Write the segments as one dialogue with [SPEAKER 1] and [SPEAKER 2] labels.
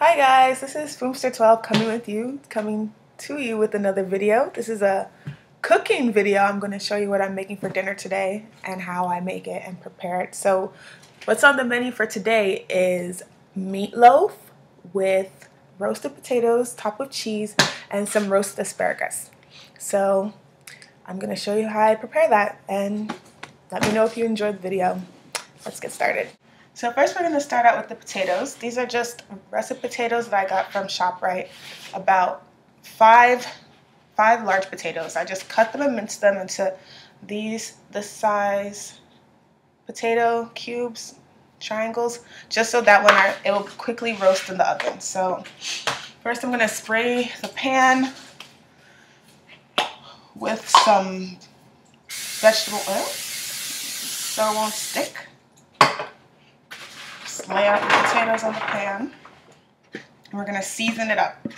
[SPEAKER 1] Hi guys, this is Foomster12 coming to you with another video. This is a cooking video. I'm going to show you what I'm making for dinner today and how I make it and prepare it. So what's on the menu for today is meatloaf with roasted potatoes topped with cheese and some roasted asparagus. So I'm going to show you how I prepare that and let me know if you enjoyed the video. Let's get started. So first we're going to start out with the potatoes. These are just russet potatoes that I got from ShopRite. About five large potatoes. I just cut them and minced them into this size potato cubes, triangles, just so that it will quickly roast in the oven. So first I'm going to spray the pan with some vegetable oil so it won't stick. Lay out the potatoes on the pan, and we're going to season it up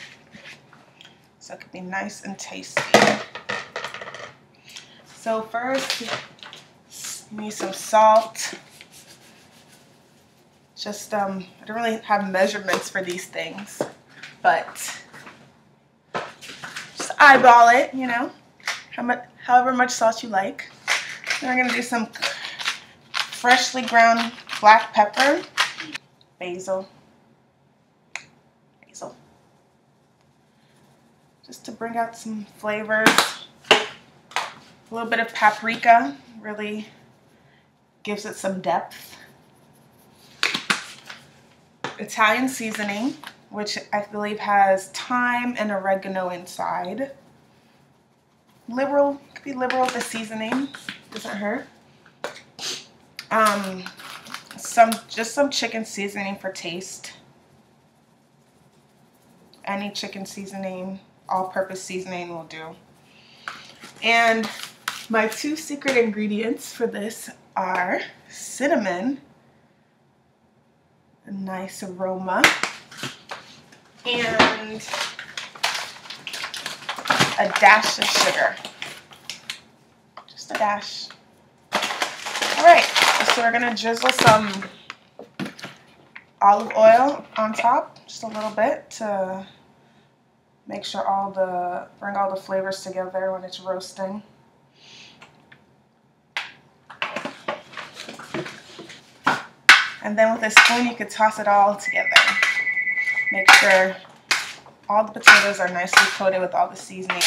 [SPEAKER 1] so it can be nice and tasty. So first, we need some salt. Just, I don't really have measurements for these things, but just eyeball it, you know, however much salt you like. Then we're going to do some freshly ground black pepper. Basil, just to bring out some flavors. A little bit of paprika really gives it some depth. Italian seasoning, which I believe has thyme and oregano inside. Could be liberal with the seasoning, doesn't hurt. Just some chicken seasoning for taste. Any chicken seasoning, all-purpose seasoning will do. And my two secret ingredients for this are cinnamon, a nice aroma, and a dash of sugar. Just a dash. Alright, so we're going to drizzle some olive oil on top, just a little bit to make sure bring all the flavors together when it's roasting. And then with a spoon you could toss it all together. Make sure all the potatoes are nicely coated with all the seasoning.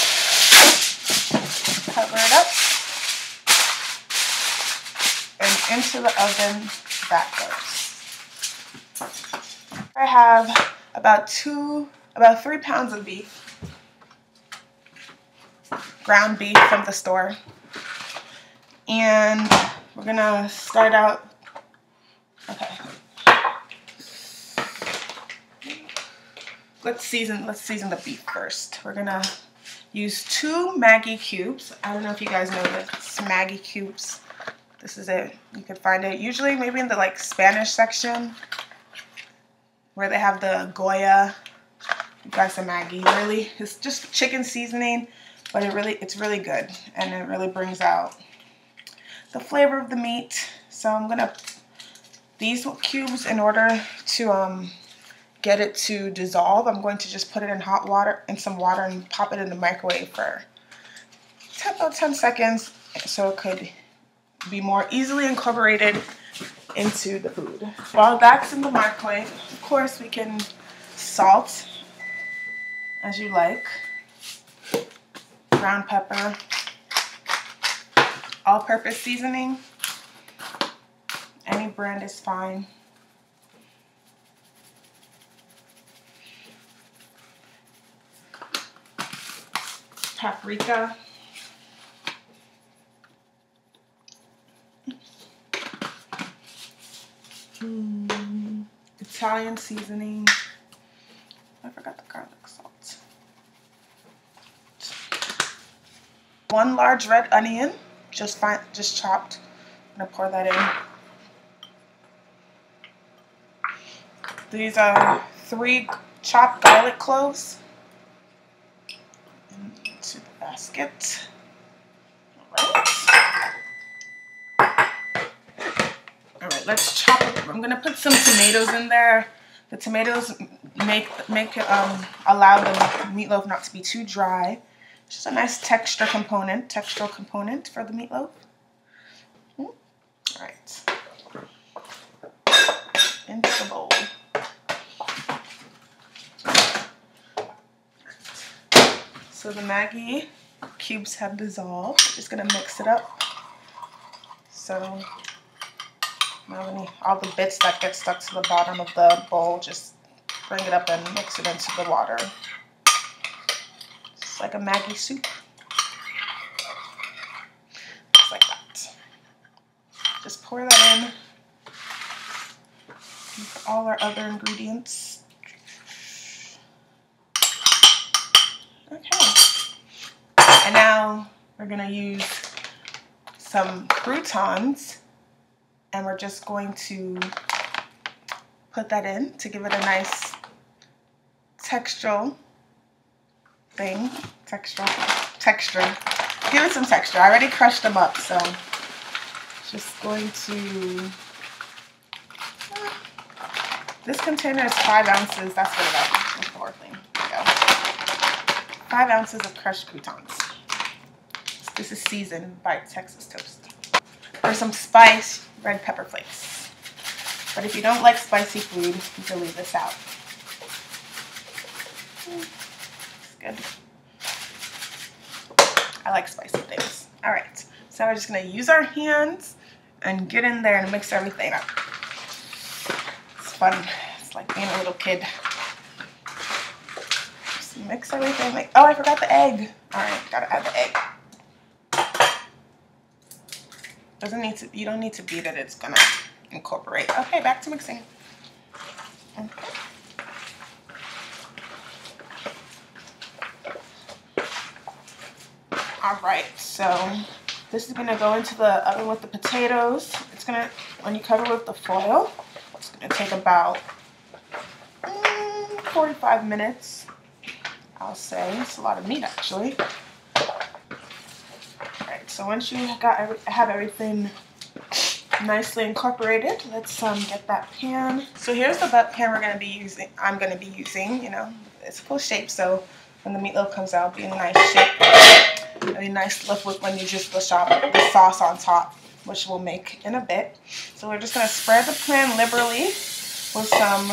[SPEAKER 1] Cover it up. And into the oven that goes. I have about 3 pounds of beef, ground beef from the store, and we're gonna start out. Okay, let's season the beef first. We're gonna use 2 Maggi cubes. I don't know if you guys know this Maggi cubes. This is it. You could find it usually maybe in the Spanish section, where they have the Goya. You got some Maggi. Really, it's just chicken seasoning, but it's really good, and it really brings out the flavor of the meat. So I'm gonna these cubes, in order to get it to dissolve, I'm going to just put it in some water, and pop it in the microwave for about 10 seconds, so it could be more easily incorporated into the food. While that's in the microwave, of course, we can salt as you like, ground pepper, all-purpose seasoning, any brand is fine. Paprika. Italian seasoning. I forgot the garlic salt. 1 large red onion, just chopped. I'm gonna pour that in. These are 3 chopped garlic cloves into the basket. All right, let's chop it. I'm gonna put some tomatoes in there. The tomatoes allow the meatloaf not to be too dry. It's just a nice textural component for the meatloaf. All right, into the bowl. So the Maggi cubes have dissolved. Just gonna mix it up. So now all the bits that get stuck to the bottom of the bowl, just bring it up and mix it into the water. It's like a Maggi soup. Just like that. Just pour that in with all our other ingredients. Okay. And now we're gonna use some croutons, and we're just going to put that in to give it a nice texture. Texture. Give it some texture. I already crushed them up, so just going to. This container is 5 ounces. That's good enough. That's the whole thing. There we go. 5 ounces of crushed croutons. This is seasoned by Texas Toast. For some spice, red pepper flakes. But if you don't like spicy food, you can leave this out. It's good. I like spicy things. All right, so we're just gonna use our hands and get in there and mix everything up. It's fun. It's like being a little kid. Just mix everything. Oh, I forgot the egg. All right, gotta add the egg. You don't need to beat it, it's gonna incorporate. Okay, back to mixing. Okay. All right, so this is gonna go into the oven with the potatoes. It's gonna, when you cover with the foil, it's gonna take about 45 minutes, I'll say. It's a lot of meat, actually. So once you have everything nicely incorporated, let's get that pan. So here's the butt pan I'm gonna be using. You know, it's full shape, so when the meatloaf comes out, it'll be a nice shape. It'll be a nice look when you just push off the sauce on top, which we'll make in a bit. So we're just gonna spread the pan liberally with some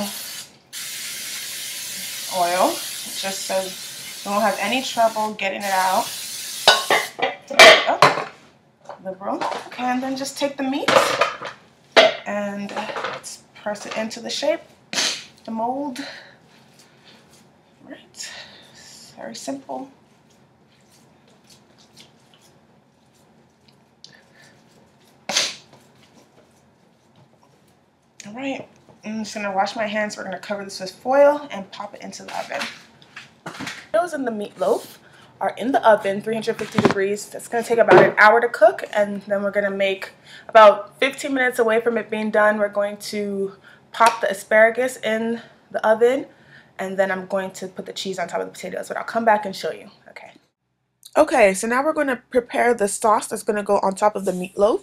[SPEAKER 1] oil, just so we won't have any trouble getting it out. Liberal. Okay, and then just take the meat and let's press it into the shape, the mold. Right, it's very simple. All right, I'm just gonna wash my hands. We're gonna cover this with foil and pop it into the oven. Potatoes and the meatloaf are in the oven, 350 degrees. That's gonna take about an hour to cook, and then we're gonna make about 15 minutes away from it being done. We're going to pop the asparagus in the oven, and then I'm going to put the cheese on top of the potatoes, but I'll come back and show you. Okay, so now we're gonna prepare the sauce that's gonna go on top of the meatloaf.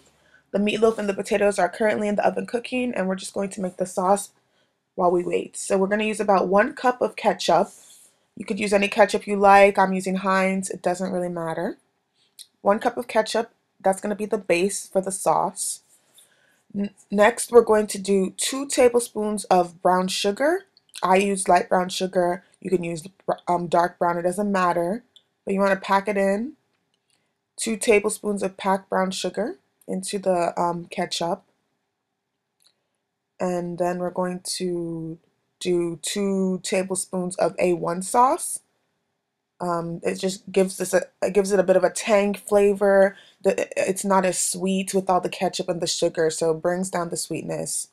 [SPEAKER 1] The meatloaf and the potatoes are currently in the oven cooking, and we're just going to make the sauce while we wait. So we're gonna use about 1 cup of ketchup. You could use any ketchup you like. I'm using Heinz. It doesn't really matter. 1 cup of ketchup. That's going to be the base for the sauce. Next, we're going to do 2 tablespoons of brown sugar. I use light brown sugar. You can use dark brown. It doesn't matter. But you want to pack it in. 2 tablespoons of packed brown sugar into the ketchup. And then we're going to do 2 tablespoons of A1 sauce. It just gives it a bit of a tang flavor. It's not as sweet with all the ketchup and the sugar, so it brings down the sweetness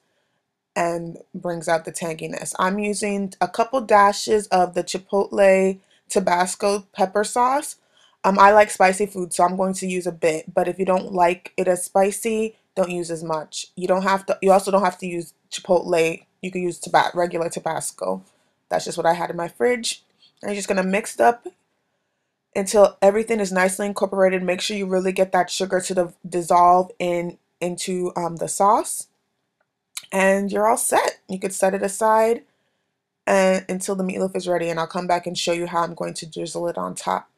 [SPEAKER 1] and brings out the tanginess. I'm using a couple dashes of the Chipotle Tabasco pepper sauce. I like spicy food, so I'm going to use a bit, but if you don't like it as spicy, don't use as much. You also don't have to use Chipotle. You can use regular Tabasco. That's just what I had in my fridge. And you're just gonna mix it up until everything is nicely incorporated. Make sure you really get that sugar to dissolve into the sauce, and you're all set. You could set it aside and until the meatloaf is ready, and I'll come back and show you how I'm going to drizzle it on top.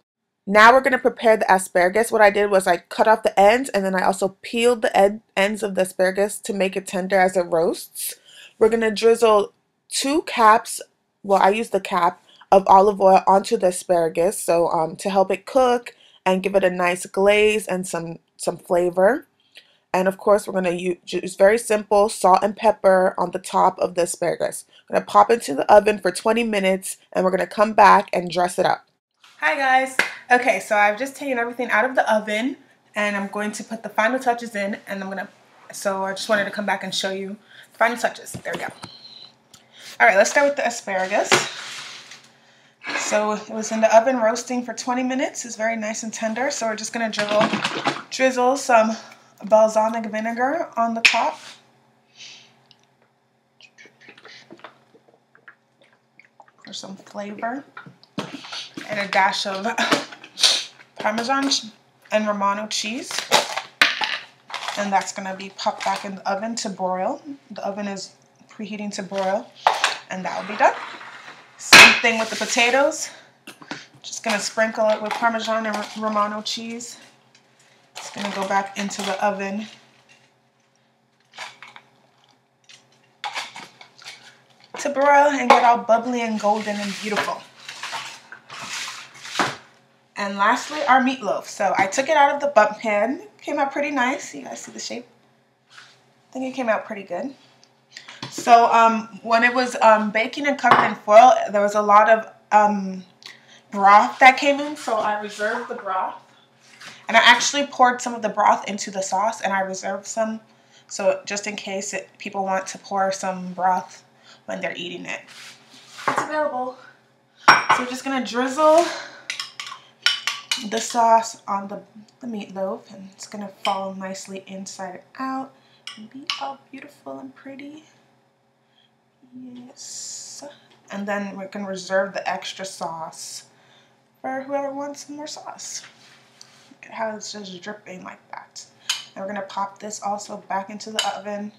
[SPEAKER 1] Now we're going to prepare the asparagus. What I did was I cut off the ends, and then I also peeled the ends of the asparagus to make it tender as it roasts. We're going to drizzle 2 caps, well, I use the cap of olive oil onto the asparagus, so to help it cook and give it a nice glaze and some flavor. And of course, we're going to use very simple salt and pepper on the top of the asparagus. I'm going to pop into the oven for 20 minutes, and we're going to come back and dress it up. Hi guys. Okay, so I've just taken everything out of the oven, and I'm going to put the final touches in, and so I just wanted to come back and show you the final touches. There we go. All right, let's start with the asparagus. So it was in the oven roasting for 20 minutes. It's very nice and tender, so we're just going to drizzle some balsamic vinegar on the top. For some flavor. And a dash of Parmesan and Romano cheese. And that's going to be popped back in the oven to broil. The oven is preheating to broil. And that will be done. Same thing with the potatoes. Just going to sprinkle it with Parmesan and Romano cheese. It's going to go back into the oven to broil and get all bubbly and golden and beautiful. And lastly, our meatloaf. So I took it out of the bump pan. It came out pretty nice. You guys see the shape? I think it came out pretty good. So when it was baking and covered in foil, there was a lot of broth that came in. So I reserved the broth. And I actually poured some of the broth into the sauce, and I reserved some. So just in case people want to pour some broth when they're eating it. It's available. So we're just going to drizzle the sauce on the meatloaf, and it's going to fall nicely inside out and be all beautiful and pretty. Yes. And then we're going to reserve the extra sauce for whoever wants some more sauce. Look at how it's just dripping like that. And we're going to pop this also back into the oven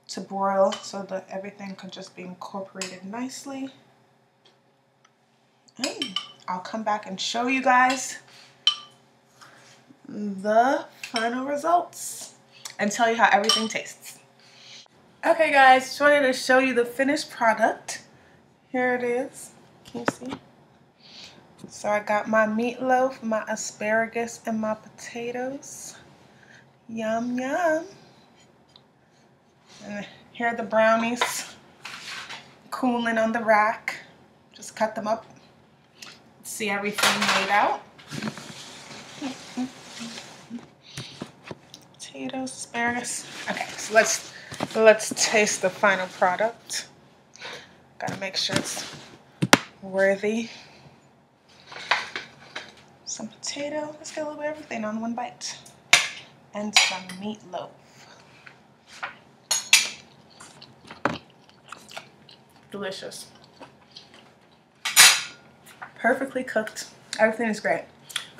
[SPEAKER 1] to broil so that everything can just be incorporated nicely. And I'll come back and show you guys the final results and tell you how everything tastes. Okay guys, just wanted to show you the finished product. Here it is. Can you see? So I got my meatloaf, my asparagus, and my potatoes. Yum yum. And here are the brownies cooling on the rack. Just cut them up. See everything laid out. Potatoes, asparagus. Okay, so let's taste the final product. Gotta make sure it's worthy. Some potato. Let's get a little bit of everything on one bite. And some meatloaf. Delicious. Perfectly cooked. Everything is great.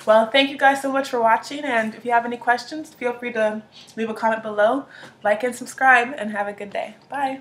[SPEAKER 1] Well, thank you guys so much for watching, and if you have any questions, feel free to leave a comment below, like and subscribe, and have a good day. Bye.